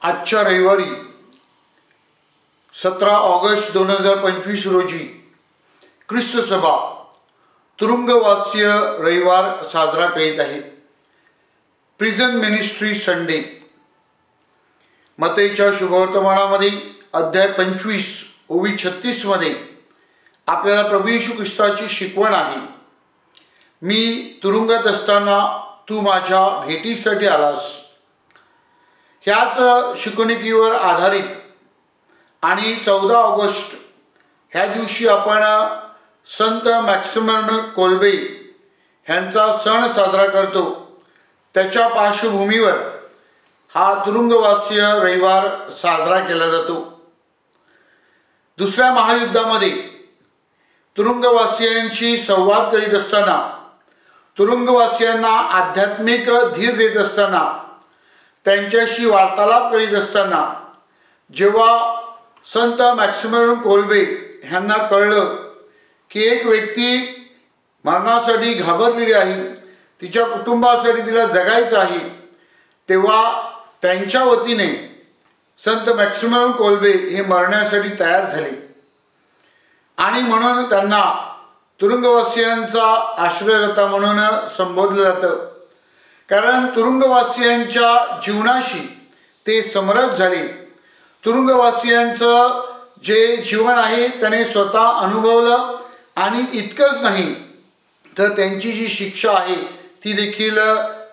आजच्या रविवारी 17 ऑगस्ट 2025 रोजी ख्रिस्त सभा तुरुंगवासीय रविवार साजरा करीत आहे। Prison ministry Sunday. मत्तेच्या शुभवर्तमानामध्ये अध्याय 25 ओवी 36 मध्ये आपल्याला प्रभू येशू ख्रिस्ताची शिकवण आहे। मी तुरुंगात असताना तू माझ्या भेटीसाठी आलास। ह्याच शिकवणुकीवर आधारित आणि 14 ऑगस्ट ह्या दिवशी आपण संत मॅक्सिमल कोल्बे ह्यांचा सण साजरा करतो। त्याच्या पार्श्वभूमीवर हा तुरुंगवासीय रविवार साजरा केला जातो। दुसऱ्या महायुद्धामध्ये तुरुंगवासियांशी संवाद करीत असताना, तुरुंगवासियांना आध्यात्मिक धीर देत असताना, त्यांच्याशी वार्तालाप करीत असताना जेव्हा संत मॅक्सिमल कोल्बे ह्यांना कळलं की एक व्यक्ती मरणासाठी घाबरलेली आहे, तिच्या कुटुंबासाठी तिला जगायचं आहे, तेव्हा त्यांच्या वतीने संत मॅक्सिमल कोल्बे हे मरण्यासाठी तयार झाले आणि म्हणून त्यांना तुरुंगवासियांचा आश्रयदाता म्हणून संबोधलं जातं। कारण तुरुंगवासियांच्या जीवनाशी ते समरस झाले। तुरुंगवासियांचं जे जीवन आहे त्याने स्वतः अनुभवलं आणि इतकंच नाही तर त्यांची जी शिक्षा आहे ती देखील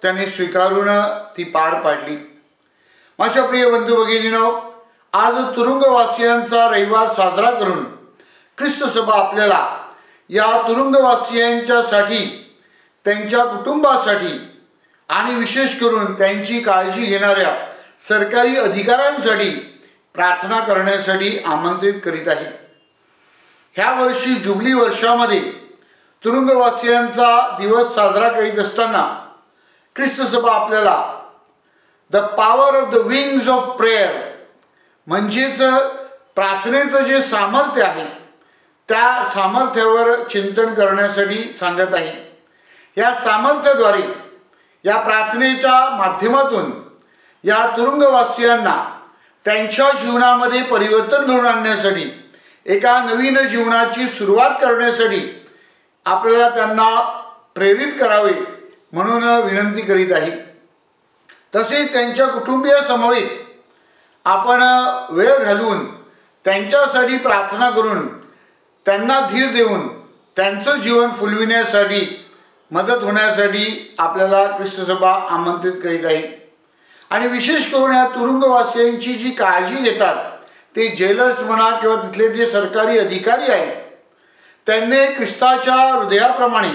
त्याने स्वीकारून ती पार पाडली। माझ्या प्रिय बंधू भगिनींनो, आज तुरुंगवासियांचा रविवार साजरा करून ख्रिस्त सभा आपल्याला या तुरुंगवासियांच्यासाठी, त्यांच्या कुटुंबासाठी आणि विशेष करून त्यांची काळजी घेणाऱ्या सरकारी अधिकाऱ्यांसाठी प्रार्थना करण्यासाठी आमंत्रित करीत आहे। ह्या वर्षी जुबली वर्षामध्ये तुरुंगवासियांचा दिवस साजरा करीत असताना ख्रिस्त सभा आपल्याला the power of the wings of prayer म्हणजेच प्रार्थनेचं जे सामर्थ्य आहे त्या सामर्थ्यावर चिंतन करण्यासाठी सांगत आहे। या सामर्थ्याद्वारे, या प्रार्थनेच्या माध्यमातून या तुरुंगवासियांना त्यांच्या जीवनामध्ये परिवर्तन घडवून आणण्यासाठी, एका नवीन जीवनाची सुरुवात करण्यासाठी आपल्याला त्यांना प्रेरित करावे म्हणून विनंती करीत आहे। तसेच त्यांच्या कुटुंबियासमवेत आपण वेळ घालवून त्यांच्यासाठी प्रार्थना करून त्यांना धीर देऊन त्यांचं जीवन फुलविण्यासाठी मदत होण्यासाठी आपल्याला ख्रिस्त सभा आमंत्रित करीत आहे। आणि विशेष करून या तुरुंगवासियांची जी काळजी घेतात ते जेलर्स म्हणा किंवा तिथले जे सरकारी अधिकारी आहेत, त्यांनी ख्रिस्ताच्या हृदयाप्रमाणे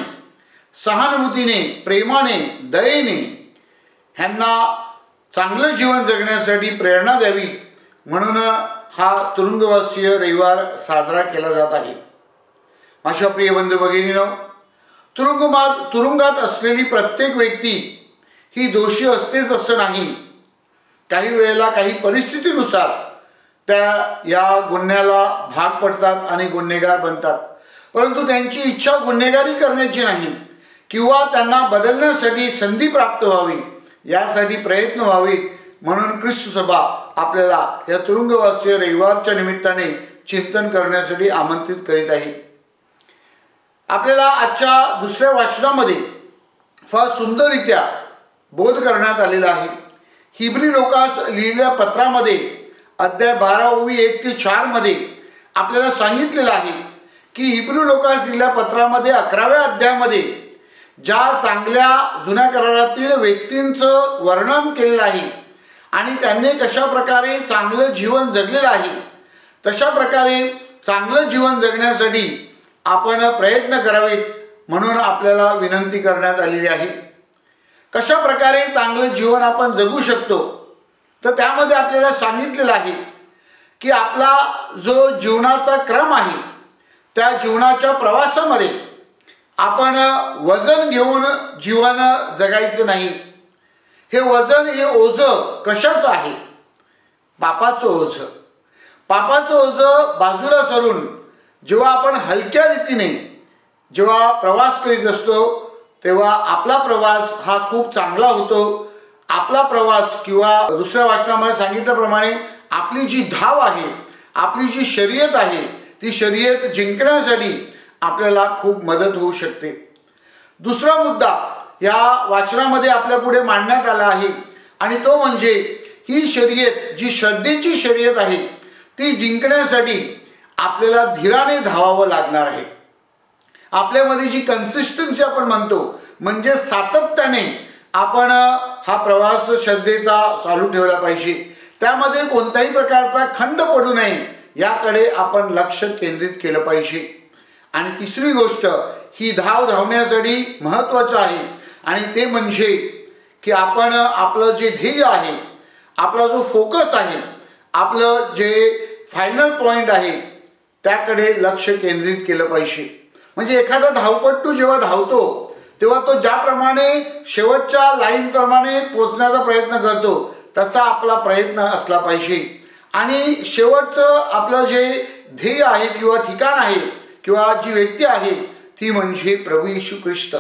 सहानुभूतीने, प्रेमाने, दयेने ह्यांना चांगलं जीवन जगण्यासाठी प्रेरणा द्यावी म्हणून हा तुरुंगवासीय रविवार साजरा केला जात आहे। माझ्या प्रिय बंधू भगिनींनो, तुरुंगात असलेली प्रत्येक व्यक्ती ही दोषी असतेच असं नाही। काही वेळेला काही परिस्थितीनुसार त्या या गुन्ह्याला भाग पडतात आणि गुन्हेगार बनतात, परंतु त्यांची इच्छा गुन्हेगारी करण्याची नाही किंवा त्यांना बदलण्यासाठी संधी प्राप्त व्हावी, यासाठी प्रयत्न व्हावेत म्हणून ख्रिस्त सभा आपल्याला या तुरुंगवासीय रविवारच्या निमित्ताने चिंतन करण्यासाठी आमंत्रित करीत आहे। आपल्याला आजच्या दुसऱ्या वाचनामध्ये फार सुंदररित्या बोध करण्यात आलेला आहे। हिब्री लोकास लिहिलेल्या पत्रामध्ये अध्याय 12 ओवी 1 ते 4 मध्ये आपल्याला सांगितलेलं आहे की हिब्री लोकास लिहिलेल्या पत्रामध्ये 11व्या अध्यायामध्ये ज्या चांगल्या जुन्या करारातील व्यक्तींचं वर्णन केलेलं आहे आणि त्यांनी कशा प्रकारे चांगलं जीवन जगलेलं आहे, तशा प्रकारे चांगलं जीवन जगण्यासाठी आपण प्रयत्न करावेत म्हणून आपल्याला विनंती करण्यात आलेली आहे। कशा प्रकारे चांगलं जीवन आपण जगू शकतो, तर त्यामध्ये आपल्याला सांगितलेलं आहे की आपला जो जीवनाचा क्रम आहे त्या जीवनाच्या प्रवासामध्ये आपण वजन घेऊन जीवन जगायचं नाही। हे वजन, हे ओझं कशाचं आहे? पापाचं ओझं। पापाचं ओझं बाजूला सरून जेव्हा आपण हलक्या रीतीने जेव्हा प्रवास करीत असतो तेव्हा आपला प्रवास हा खूप चांगला होतो आपला प्रवास किंवा दुसऱ्या वाचनामध्ये सांगितल्याप्रमाणे आपली जी धाव आहे, आपली जी शर्यत आहे, ती शर्यत जिंकण्यासाठी आपल्याला खूप मदत होऊ शकते. दुसरा मुद्दा या वाचनामध्ये आपल्या पुढे मांडण्यात आला आहे आणि तो म्हणजे ही शर्यत, जी श्रद्धेची शर्यत आहे, ती जिंकण्यासाठी आपल्याला धीराने धावावं लागणार आहे. आपल्यामध्ये जी कन्सिस्टन्सी आपण म्हणतो, म्हणजे सातत्याने आपण हा प्रवास श्रद्धेचा चालू ठेवला पाहिजे. त्यामध्ये कोणत्याही प्रकारचा खंड पडू नये याकडे आपण लक्ष केंद्रित केलं पाहिजे. आणि तिसरी गोष्ट, ही धाव धावण्यासाठी महत्त्वाचं आहे आणि ते म्हणजे की आपण आपलं जे ध्येय आहे, आपला जो फोकस आहे, आपलं जे फायनल पॉईंट आहे त्याकडे लक्ष केंद्रित केलं पाहिजे. म्हणजे एखादा धावपटू जेव्हा धावतो तेव्हा तो ज्याप्रमाणे शेवटच्या लाईनप्रमाणे पोचण्याचा प्रयत्न करतो तसा आपला प्रयत्न असला पाहिजे. आणि शेवटचं आपलं जे ध्येय आहे किंवा ठिकाण आहे किंवा जी व्यक्ती आहे ती म्हणजे प्रभू येशू ख्रिस्त.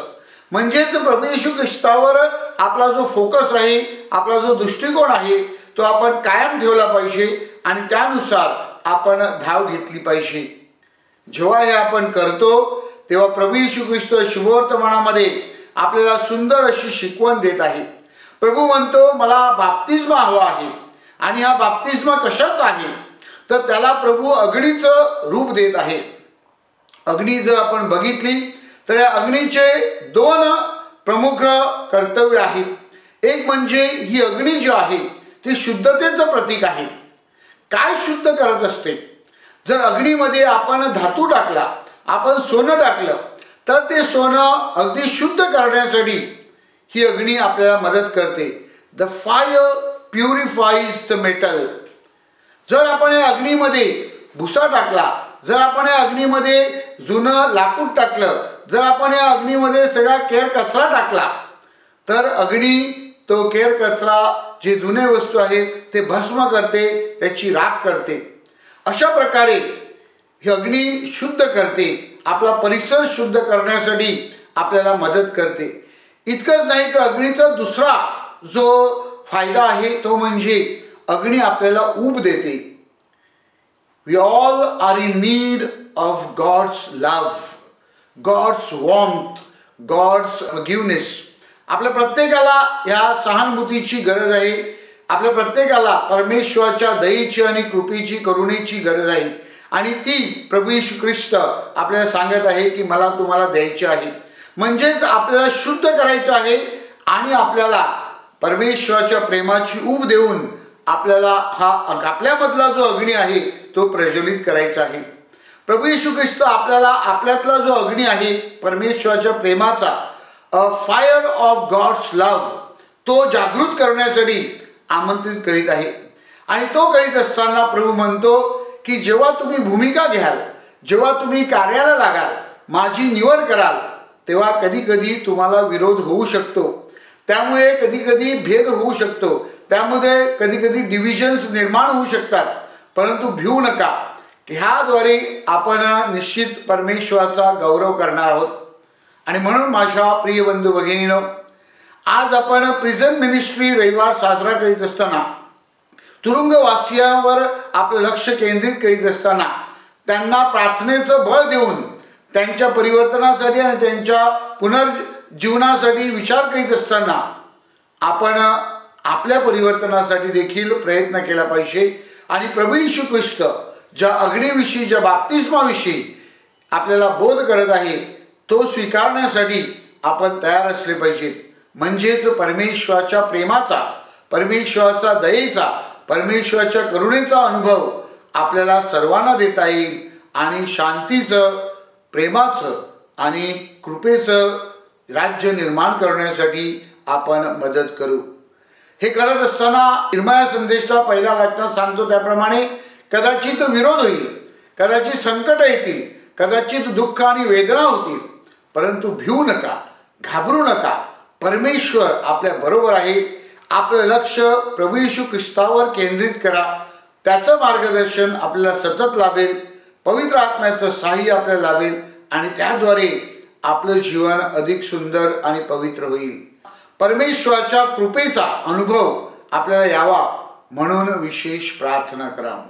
म्हणजेच प्रभू येशू ख्रिस्तावर आपला जो फोकस आहे, आपला जो दृष्टिकोन आहे तो आपण कायम ठेवला पाहिजे आणि त्यानुसार आपण धाव घेतली पाहिजे. जेव्हा हे आपण करतो तेव्हा प्रभू येशू ख्रिस्त शुभवर्तमानामध्ये आपल्याला सुंदर अशी शिकवण देत आहे. प्रभू म्हणतो, मला बाप्तिस्मा हवा आहे. आणि हा बाप्तिस्मा कशाचा आहे तर त्याला प्रभू अग्नीचं रूप देत आहे. अग्नी जर आपण बघितली तर या अग्नीचे दोन प्रमुख कर्तव्य आहेत. एक म्हणजे ही अग्नी जी आहे ती शुद्धतेचं प्रतीक आहे. काय शुद्ध करत असते? जर अग्नीमध्ये आपण धातू टाकला, आपण सोनं टाकलं तर ते सोनं अगदी शुद्ध करण्यासाठी ही अग्नी आपल्याला मदत करते. The fire purifies the metal. जर आपण या अग्नीमध्ये भुसा टाकला, जर आपण या अग्नीमध्ये जुनं लाकूड टाकलं, जर आपण या अग्नीमध्ये सगळा केर कचरा टाकला तर अग्नी तो केर कचरा, जे जुने वस्तू आहेत ते भस्म करते, त्याची राख करते. अशा प्रकारे ही अग्नी शुद्ध करते, आपला परिसर शुद्ध करण्यासाठी आपल्याला मदत करते. इतकंच नाही तर अग्नीचा दुसरा जो फायदा आहे तो म्हणजे अग्नी आपल्याला ऊब देते. We all are in need of God's love, God's warmth, God's forgiveness. आपल्या प्रत्येकाला ह्या सहानुभूतीची गरज आहे. आपल्या प्रत्येकाला परमेश्वराच्या दयेची आणि कृपेची, करुणेची गरज आहे. आणि ती प्रभू येशू ख्रिस्त आपल्याला सांगत आहे की मला तुम्हाला द्यायची आहे. म्हणजेच आपल्याला शुद्ध करायचं आहे आणि आपल्याला परमेश्वराच्या प्रेमाची ऊब देऊन आपल्याला हा आपल्यामधला जो अग्नी आहे तो प्रज्वलित करायचा आहे. प्रभू येशू ख्रिस्त आपल्याला आपल्यातला जो अग्नी आहे परमेश्वराच्या प्रेमाचा, a fire of God's love, तो जागृत करण्यासाठी आमंत्रित करीत आहे. आणि तो करीत असताना प्रभू म्हणतो की जेव्हा तुम्ही भूमिका घ्याल, जेव्हा तुम्ही कार्याला लागाल, माझी निवड कराल, तेव्हा कधी कधी तुम्हाला विरोध होऊ शकतो. त्यामुळे कधी कधी भेद होऊ शकतो, त्यामध्ये कधी कधी डिव्हिजन्स निर्माण होऊ शकतात. परंतु भिवू नका, ह्याद्वारे आपण निश्चित परमेश्वराचा गौरव करणार आहोत. आणि म्हणून माझ्या प्रिय बंधू भगिनीनो, आज आपण प्रिझन मिनिस्ट्री रविवार साजरा करीत असताना, तुरुंगवासियांवर आपलं लक्ष केंद्रित करीत असताना, त्यांना प्रार्थनेचं बळ देऊन त्यांच्या परिवर्तनासाठी आणि त्यांच्या पुनर्जीवनासाठी विचार करीत असताना आपण आपल्या परिवर्तनासाठी देखील प्रयत्न केला पाहिजे. आणि प्रभू येशू ख्रिस्त ज्या अग्नीविषयी, ज्या बाप्तिस्माविषयी आपल्याला बोध करत आहे तो स्वीकारण्यासाठी आपण तयार असले पाहिजे. म्हणजेच परमेश्वराच्या प्रेमाचा, परमेश्वराचा दयेचा, परमेश्वराच्या करुणेचा अनुभव आपल्याला सर्वांना देता येईल आणि शांतीचं, प्रेमाचं आणि कृपेचं राज्य निर्माण करण्यासाठी आपण मदत करू. हे करत असताना इर्मया संदेशाच्या पहिल्या वाचनात सांगतो त्याप्रमाणे कदाचित विरोध होईल, कदाचित संकट येतील, कदाचित दुःख आणि वेदना होतील, परंतु भिवू नका, घाबरू नका. परमेश्वर आपल्या बरोबर आहे. आपलं लक्ष प्रभू येशू ख्रिस्तावर केंद्रित करा. त्याचं मार्गदर्शन आपल्याला सतत लाभेल, पवित्र आत्म्याचं सहाय्य आपल्याला लाभेल आणि त्याद्वारे आपलं जीवन अधिक सुंदर आणि पवित्र होईल. परमेश्वराच्या कृपेचा अनुभव आपल्याला यावा म्हणून विशेष प्रार्थना करा.